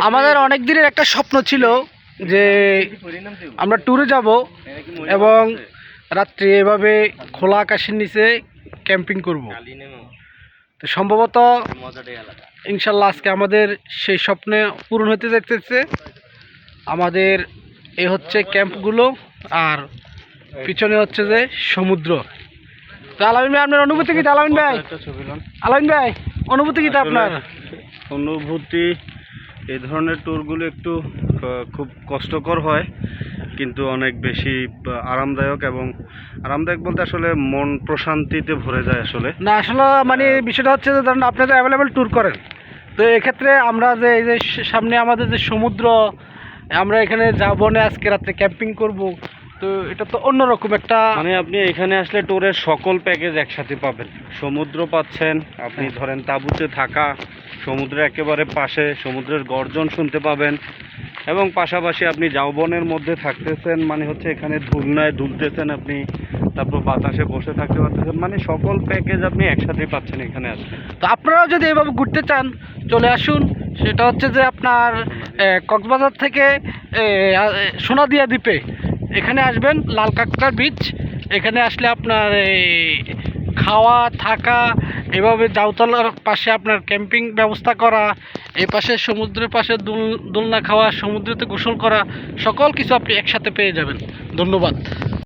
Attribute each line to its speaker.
Speaker 1: আমাদের অনেক দিনের একটা স্বপ্ন ছিল যে আমরা ট্যুরে যাব এবং রাত্রে এভাবে খোলা আকাশের নিচে ক্যাম্পিং করব। তো সম্ভবত ইনশাল্লাহ আজকে আমাদের সেই স্বপ্নে পূরণ হতে যাইতেছে। আমাদের এই হচ্ছে ক্যাম্পগুলো আর পিছনে হচ্ছে যে সমুদ্র। তো আলামিন ভাই, আপনার অনুভূতি কি? আলামিন ভাই অনুভূতি কি আপনার?
Speaker 2: অনুভূতি, এই ধরনের ট্যুরগুলো একটু খুব কষ্টকর হয়, কিন্তু অনেক বেশি আরামদায়ক। এবং আরামদায়ক বলতে আসলে মন প্রশান্তিতে ভরে যায় আসলে।
Speaker 1: না আসলে মানে বিষয়টা হচ্ছে যে ধরুন আপনি তো অ্যাভেলেবেল ট্যুর করেন, তো এক্ষেত্রে আমরা যে এই যে সামনে আমাদের যে সমুদ্র, আমরা এখানে যাবো না আজকে রাত্রে ক্যাম্পিং করব, তো এটা তো অন্যরকম একটা
Speaker 2: মানে আপনি এখানে আসলে ট্যুরের সকল প্যাকেজ একসাথে পাবেন। সমুদ্র পাচ্ছেন, আপনি ধরেন তাঁবুতে থাকা, সমুদ্রের একেবারে পাশে সমুদ্রের গর্জন শুনতে পাবেন, এবং পাশাপাশি আপনি ঝাউবনের মধ্যে থাকতেছেন, মানে হচ্ছে এখানে ধুলনায় দুলতেছেন আপনি, তারপর বাতাসে বসে থাকতে পারতেছেন, মানে সকল প্যাকেজ আপনি একসাথে পাচ্ছেন এখানে আসলে।
Speaker 1: তো আপনারাও যদি এভাবে ঘুরতে চান চলে আসুন। সেটা হচ্ছে যে আপনার কক্সবাজার থেকে সোনাদিয়া দ্বীপে এখানে আসবেন, লাল কাঁকড়া বিচ। এখানে আসলে আপনার খাওয়া থাকা, এভাবে জাউতলার পাশে আপনার ক্যাম্পিং ব্যবস্থা করা, এই পাশে সমুদ্রের পাশে দোলনা খাওয়া, সমুদ্রেতে গোসল করা, সকল কিছু আপনি একসাথে পেয়ে যাবেন। ধন্যবাদ।